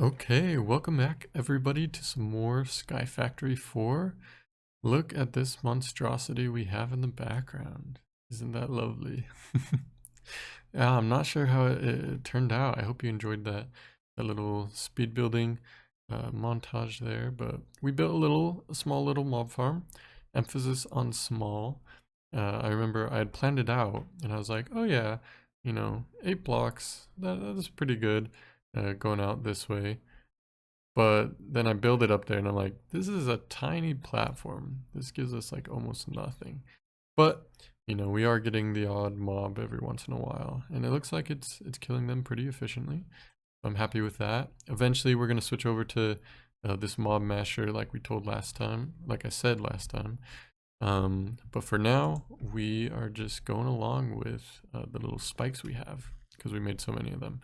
Okay, welcome back everybody to some more SkyFactory 4. Look at this monstrosity we have in the background. Isn't that lovely? Yeah, I'm not sure how it turned out. I hope you enjoyed that little speed building montage there, but we built a small little mob farm. Emphasis on small. I remember I had planned it out and I was like, oh yeah, 8 blocks, that is pretty good going out this way. But then I build it up there and I'm like, this is a tiny platform. This gives us like almost nothing. But, we are getting the odd mob every once in a while. And it looks like it's killing them pretty efficiently. I'm happy with that. Eventually we're going to switch over to this mob masher like we told last time, like I said last time. But for now, we are just going along with the little spikes we have because we made so many of them.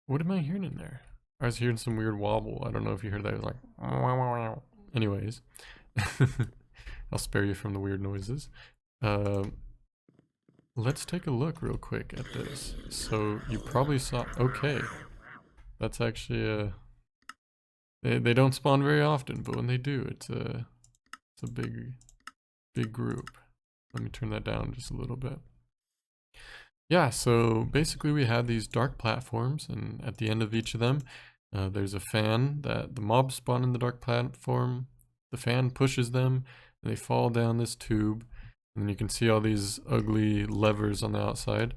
What am I hearing in there? I was hearing some weird wobble. I don't know if you heard that. It was like, anyways, I'll spare you from the weird noises. Let's take a look real quick at this. So you probably saw, okay, that's actually they don't spawn very often, but when they do, it's a big group. Let me turn that down just a little bit. Yeah, so basically we have these dark platforms, and at the end of each of them, there's a fan that the mobs spawn in the dark platform. The fan pushes them, and they fall down this tube. And then you can see all these ugly levers on the outside.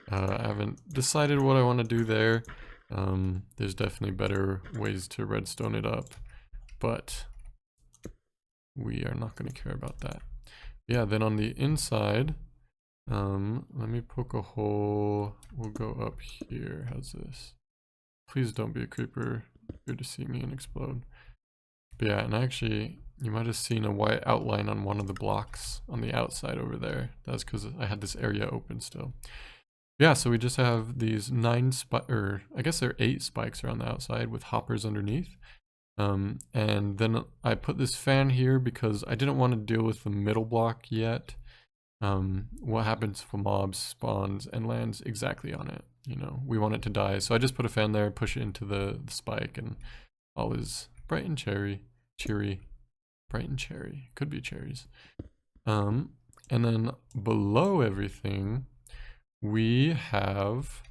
I haven't decided what I want to do there. There's definitely better ways to redstone it up, but we are not going to care about that. Yeah, then on the inside, let me poke a hole. We'll go up here. How's this? Please don't be a creeper. Good to see me and explode. But yeah, and actually, you might have seen a white outline on one of the blocks on the outside over there. That's because I had this area open still. Yeah, so we just have these 9 or I guess there are 8 spikes around the outside with hoppers underneath. And then I put this fan here because I didn't want to deal with the middle block yet. What happens if a mob spawns and lands exactly on it? We want it to die. So I just put a fan there, push it into the spike, and all is bright and cheery. Bright and cherry. Could be cherries. And then below everything, we have,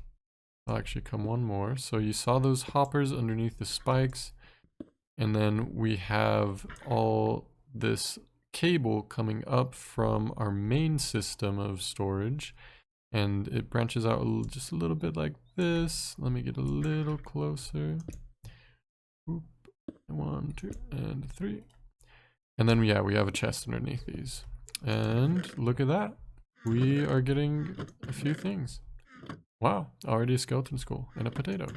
I'll actually come one more. So you saw those hoppers underneath the spikes, and then we have all this cable coming up from our main system of storage, and it branches out just a little bit like this. Let me get a little closer. Oop. 1, 2, and 3. And then yeah, we have a chest underneath these. And look at that. We are getting a few things. Wow, already a skeleton skull and a potato.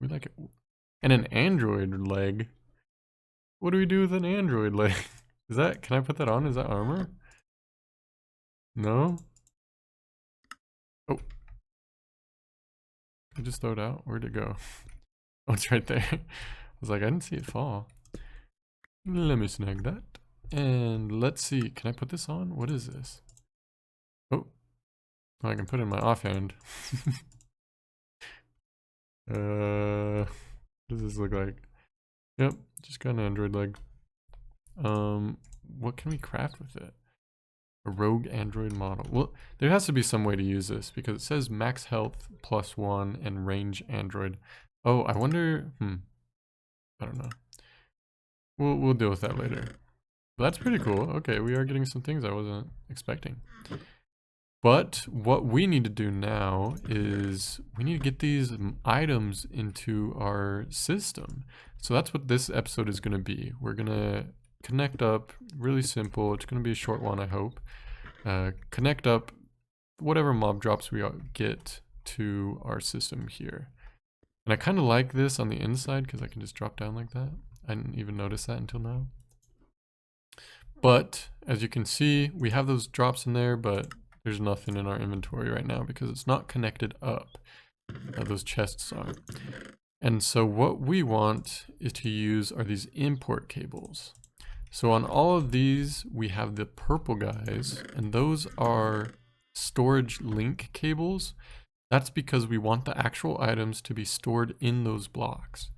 We like it. And an android leg. What do we do with an android leg? Is that, can I put that on? Is that armor? No? Oh. I just throw it out. Where'd it go? Oh, it's right there. I was like, I didn't see it fall. Let me snag that. And let's see. Can I put this on? What is this? Oh. I can put it in my offhand. What does this look like? Yep, just got an android leg. What can we craft with it? A rogue android model. Well, there has to be some way to use this because it says max health +1 and range android. Oh, I wonder, I don't know. We'll deal with that later. But that's pretty cool. Okay, we are getting some things I wasn't expecting. But what we need to do now is we need to get these items into our system. So that's what this episode is going to be. We're going to connect up, really simple. It's going to be a short one, I hope. Connect up whatever mob drops we get to our system here. And I kind of like this on the inside because I can just drop down like that. I didn't even notice that until now. But as you can see, we have those drops in there, but there's nothing in our inventory right now because it's not connected up. Those chests are. And so what we want is to use are these import cables. So on all of these, we have the purple guys, and those are storage link cables. That's because we want the actual items to be stored in those blocks.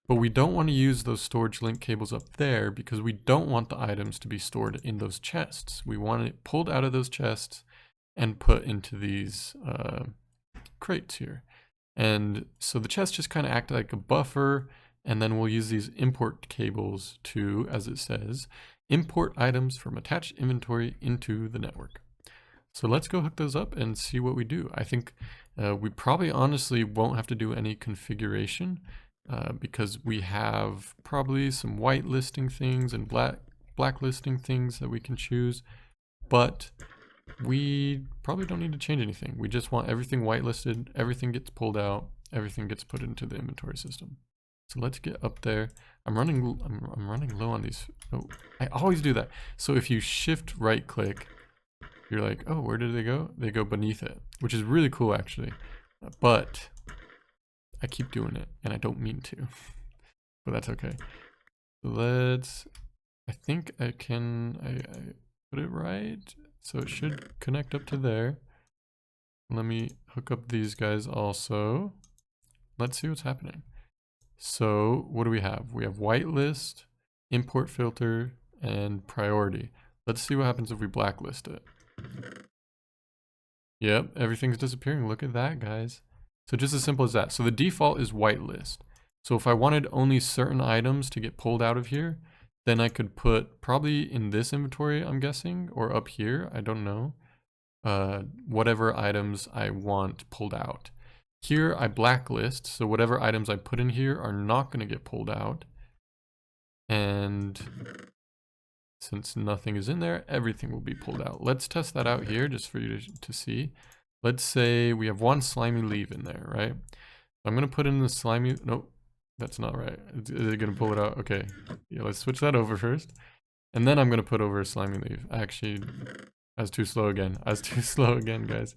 But we don't want to use those storage link cables up there because we don't want the items to be stored in those chests. We want it pulled out of those chests and put into these crates here. And so the chests just kind of act like a buffer, and then we'll use these import cables to, as it says, import items from attached inventory into the network. So let's go hook those up and see what we do. I think we probably honestly won't have to do any configuration because we have probably some whitelisting things and blacklisting things that we can choose, but we probably don't need to change anything. We just want everything whitelisted, everything gets pulled out, everything gets put into the inventory system. So let's get up there. I'm running low on these. Oh, I always do that. So if you shift right click, you're like, oh, where did they go? They go beneath it, which is really cool actually. But I keep doing it and I don't mean to, but that's okay. Let's, I think I can, I put it right. So it should connect up to there. Let me hook up these guys also. Let's see what's happening. So what do we have? We have whitelist, import filter, and priority. Let's see what happens if we blacklist it. Yep, everything's disappearing. Look at that, guys. So just as simple as that. So the default is whitelist. So if I wanted only certain items to get pulled out of here, then I could put probably in this inventory, I'm guessing, or up here, I don't know, whatever items I want pulled out. Here I blacklist, so whatever items I put in here are not going to get pulled out. And since nothing is in there, everything will be pulled out. Let's test that out here just for you to see. Let's say we have one slimy leaf in there, right? I'm going to put in the slimy, nope, that's not right. Is it going to pull it out? Okay, yeah, let's switch that over first. And then I'm going to put over a slimy leaf. Actually, I was too slow again. I was too slow again, guys.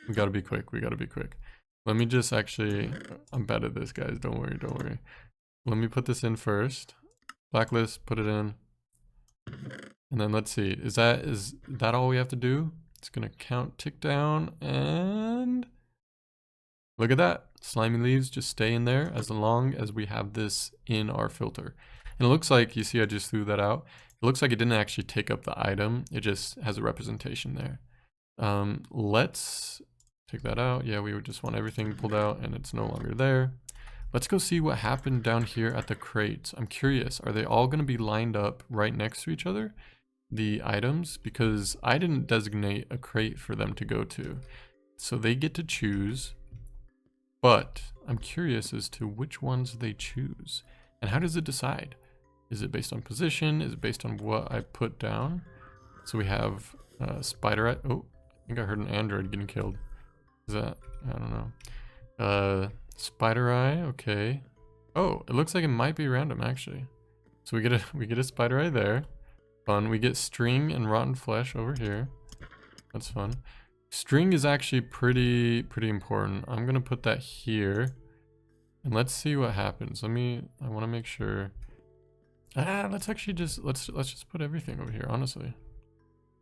We gotta be quick. We gotta be quick. Let me just actually, I'm bad at this, guys. Don't worry, don't worry. Let me put this in first. Blacklist, put it in. And then let's see. Is that all we have to do? It's gonna count, tick down, and look at that. Slimy leaves just stay in there as long as we have this in our filter. And it looks like, you see I just threw that out. It looks like it didn't actually take up the item. It just has a representation there. Let's take that out. Yeah, we would just want everything pulled out and it's no longer there. Let's go see what happened down here at the crates. I'm curious, are they all going to be lined up right next to each other? The items? Because I didn't designate a crate for them to go to. So they get to choose, but I'm curious as to which ones they choose. And how does it decide? Is it based on position? Is it based on what I put down? So we have spider eye. Oh, I think I heard an android getting killed. Is that, I don't know. Spider eye, okay. Oh, it looks like it might be random actually. So we get a spider eye there. Fun. We get string and rotten flesh over here. That's fun. String is actually pretty important. I'm gonna put that here. And let's see what happens. I want to make sure. Let's actually just, let's just put everything over here, honestly.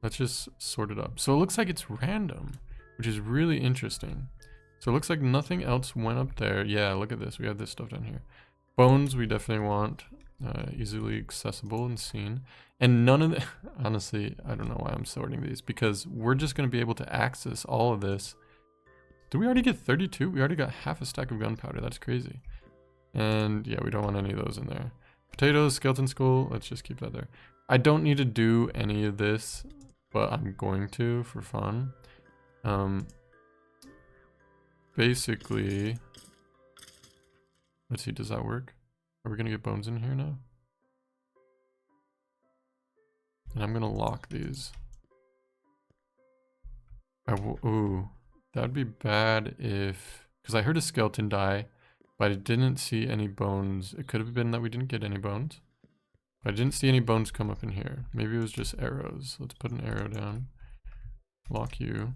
Let's just sort it up. So it looks like it's random, which is really interesting. So it looks like nothing else went up there. Yeah, look at this. We have this stuff down here. Bones, we definitely want easily accessible and seen. And none of the, honestly, I don't know why I'm sorting these, because we're just going to be able to access all of this. Did we already get 32? We already got half a stack of gunpowder. That's crazy. And yeah, we don't want any of those in there. Potatoes, skeleton skull, let's just keep that there. I don't need to do any of this, but I'm going to for fun. Basically, let's see, does that work? Are we gonna get bones in here now? And I'm gonna lock these. Ooh, that'd be bad if, because I heard a skeleton die, but I didn't see any bones. It could have been that we didn't get any bones. But I didn't see any bones come up in here. Maybe it was just arrows. Let's put an arrow down. Lock you.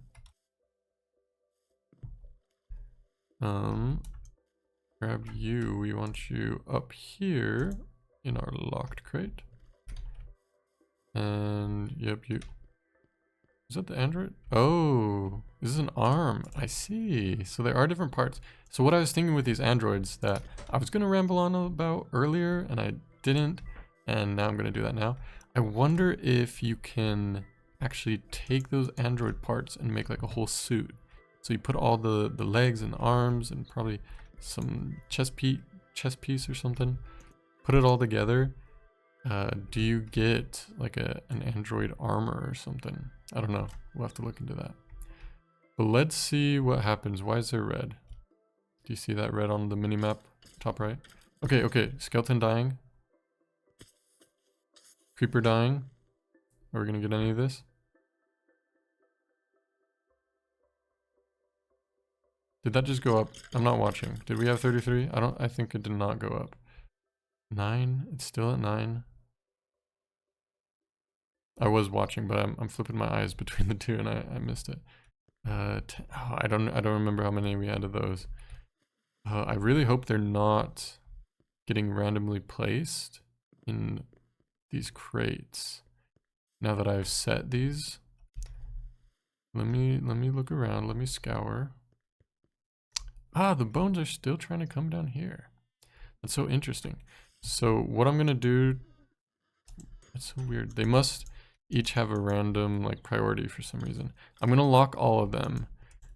Grab you. We want you up here in our locked crate. And yep, you. Is that the android? Oh, this is an arm. I see. So there are different parts. So what I was thinking with these androids that I was going to ramble on about earlier and I didn't, and now I'm going to do that now. I wonder if you can actually take those android parts and make like a whole suit. So you put all the legs and arms and probably some chest piece or something, put it all together. Do you get like an android armor or something? I don't know. We'll have to look into that. But let's see what happens. Why is there red? Do you see that red on the minimap, top right? Okay, okay. Skeleton dying. Creeper dying. Are we gonna get any of this? Did that just go up? I'm not watching. Did we have 33? I think it did not go up. 9, it's still at 9. I was watching, but I'm flipping my eyes between the two and I missed it. Oh, I don't remember how many we had of those. I really hope they're not getting randomly placed in these crates. Now that I've set these, let me look around. Let me scour. Ah, the bones are still trying to come down here. That's so interesting. So what I'm gonna do, it's so weird. They must each have a random like priority for some reason. I'm gonna lock all of them.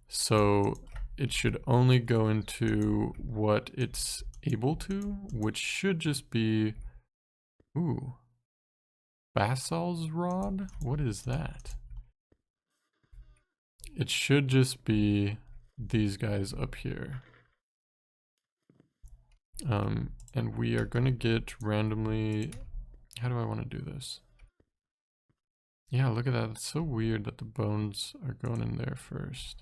So it should only go into what it's able to, which should just be, ooh, Basal's rod? What is that? It should just be these guys up here. And we are gonna get randomly, how do I wanna do this? Yeah, look at that. It's so weird that the bones are going in there first.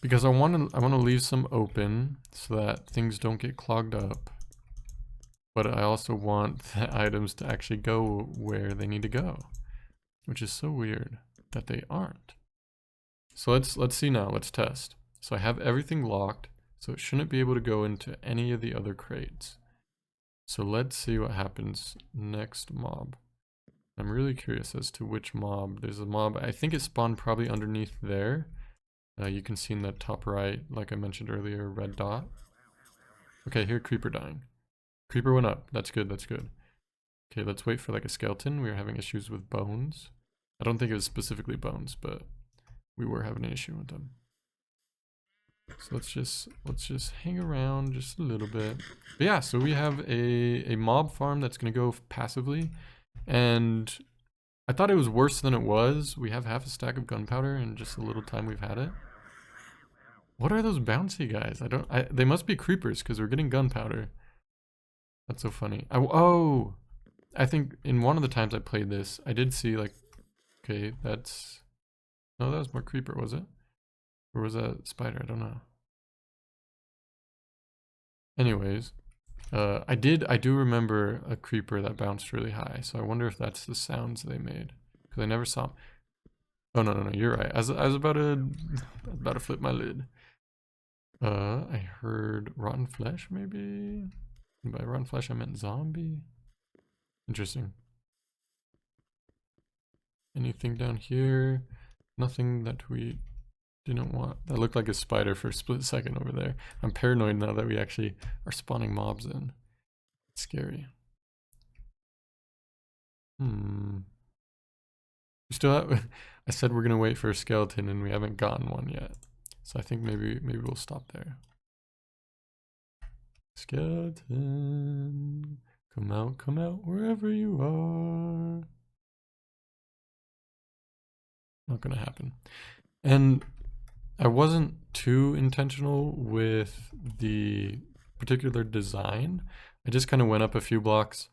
Because I want to leave some open so that things don't get clogged up. But I also want the items to actually go where they need to go, which is so weird that they aren't. So let's see now. Let's test. So I have everything locked, so it shouldn't be able to go into any of the other crates. So let's see what happens next mob. I'm really curious as to which mob. There's a mob, I think it spawned probably underneath there. You can see in the top right, like I mentioned earlier, red dot. Okay, here, creeper dying. Creeper went up. That's good, that's good. Okay, let's wait for like a skeleton. We were having issues with bones. I don't think it was specifically bones, but we were having an issue with them. So let's just hang around just a little bit. But yeah, so we have a mob farm that's gonna go passively. And I thought it was worse than it was. We have half a stack of gunpowder in just a little time we've had it. What are those bouncy guys? They must be creepers because we're getting gunpowder. That's so funny. Oh, I think in one of the times I played this, I did see like, okay, no, that was more creeper, was it? Or was that spider? I don't know. Anyways, I do remember a creeper that bounced really high, so I wonder if that's the sounds they made, because I never saw them. Oh no, you're right. I was about to flip my lid. I heard rotten flesh, maybe? And by rotten flesh I meant zombie. Interesting. Anything down here? Nothing that we didn't want. That looked like a spider for a split second over there. I'm paranoid now that we actually are spawning mobs in. It's scary. We still have, I said we're gonna wait for a skeleton and we haven't gotten one yet. So I think maybe we'll stop there. Skeleton, come out wherever you are. Not gonna happen. And I wasn't too intentional with the particular design. I just kind of went up a few blocks.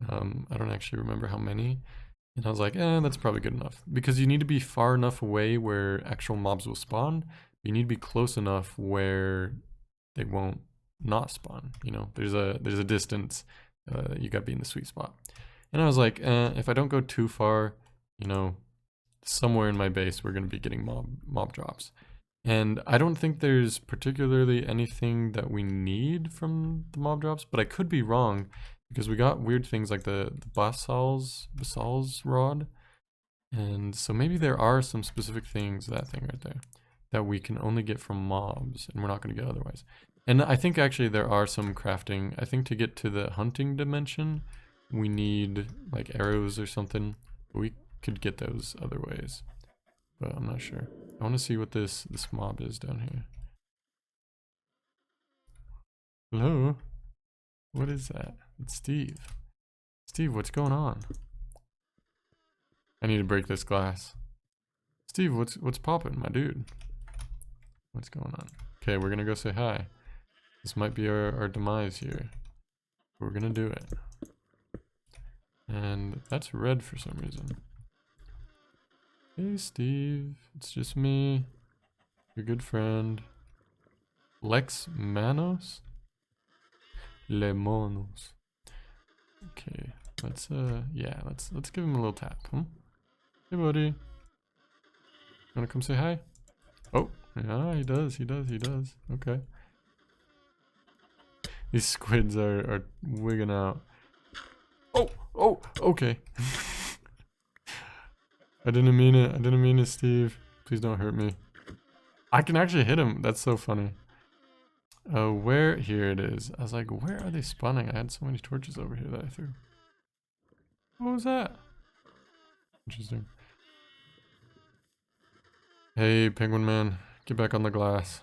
I don't actually remember how many. And I was like, that's probably good enough. Because you need to be far enough away where actual mobs will spawn. You need to be close enough where they won't not spawn. You know, there's a distance. You gotta be in the sweet spot. And I was like, if I don't go too far, you know, somewhere in my base we're gonna be getting mob drops. And I don't think there's particularly anything that we need from the mob drops, but I could be wrong because we got weird things like the Basal's rod. And so maybe there are some specific things, that thing right there, that we can only get from mobs and we're not going to get otherwise. And I think actually there are some crafting. I think to get to the hunting dimension, we need like arrows or something. We could get those other ways, but I'm not sure. I want to see what this mob is down here. Hello? What is that? It's Steve. Steve, what's going on? I need to break this glass. Steve, what's poppin', my dude? What's going on? Okay, we're gonna go say hi. This might be our demise here. We're gonna do it. And that's red for some reason. Hey Steve, it's just me, your good friend. Lex Manos? Le Monos. Okay, let's let's give him a little tap, huh? Hey buddy. Wanna come say hi? Oh, yeah, he does. Okay. These squids are wigging out. Oh, okay. I didn't mean it, Steve. Please don't hurt me. I can actually hit him. That's so funny. Where? Here it is. I was like, where are they spawning? I had so many torches over here that I threw. What was that? Interesting. Hey, Penguin Man. Get back on the glass.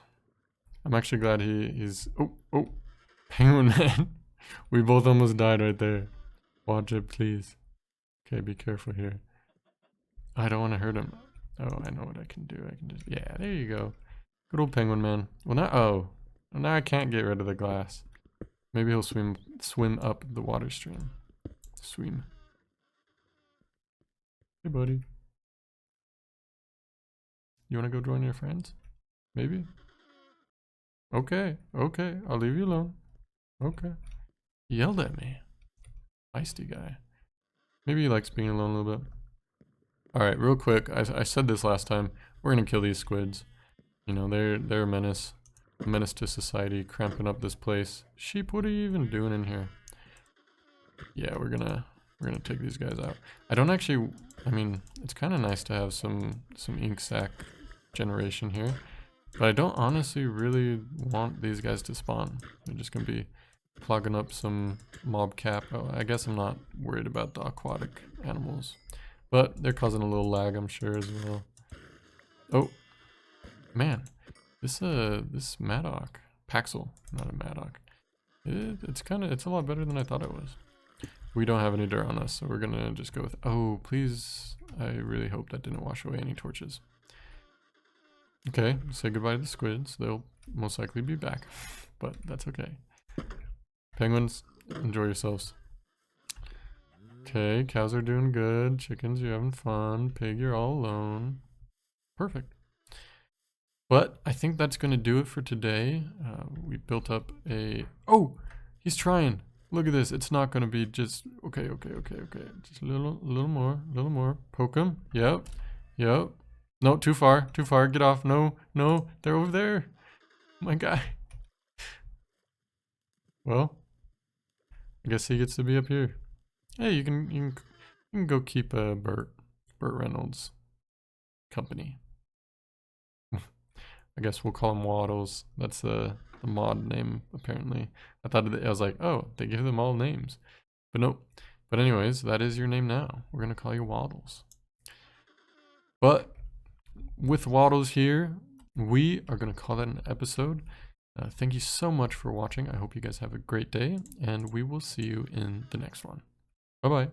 I'm actually glad he's... Oh. Penguin Man. We both almost died right there. Watch it, please. Okay, be careful here. I don't want to hurt him. Oh, I know what I can do. I can just... Yeah, there you go. Good old Penguin Man. Well, now... Oh. Well, now I can't get rid of the glass. Maybe he'll swim up the water stream. Swim. Hey, buddy. You want to go join your friends? Maybe? Okay. I'll leave you alone. Okay. He yelled at me. Feisty guy. Maybe he likes being alone a little bit. Alright, real quick. I said this last time. We're gonna kill these squids. You know, they're a menace. A menace to society, cramping up this place. Sheep, what are you even doing in here? Yeah, we're gonna take these guys out. I don't actually... I mean, it's kind of nice to have some ink sac generation here. But I don't honestly really want these guys to spawn. They're just gonna be clogging up some mob cap. Oh, I guess I'm not worried about the aquatic animals. But they're causing a little lag, I'm sure, as well. Oh, man. This Maddock. Paxel, not a Maddock. It's a lot better than I thought it was. We don't have any dirt on us, so we're gonna just go with... Oh, please. I really hope that didn't wash away any torches. Okay, say goodbye to the squids. They'll most likely be back, but that's okay. Penguins, enjoy yourselves. Okay, cows are doing good. Chickens, you're having fun. Pig, you're all alone. Perfect. But I think that's going to do it for today. We built up a... Oh, he's trying. Look at this. It's not going to be just... Okay. Just a little more. Poke him. Yep. No, too far. Get off. No. They're over there. My guy. Well, I guess he gets to be up here. Hey, you can go keep Burt Reynolds company. I guess we'll call him Waddles. That's the mod name, apparently. I was like, oh, they give them all names. But nope. But anyways, that is your name now. We're going to call you Waddles. But with Waddles here, we are going to call that an episode. Thank you so much for watching. I hope you guys have a great day, and we will see you in the next one. Bye-bye.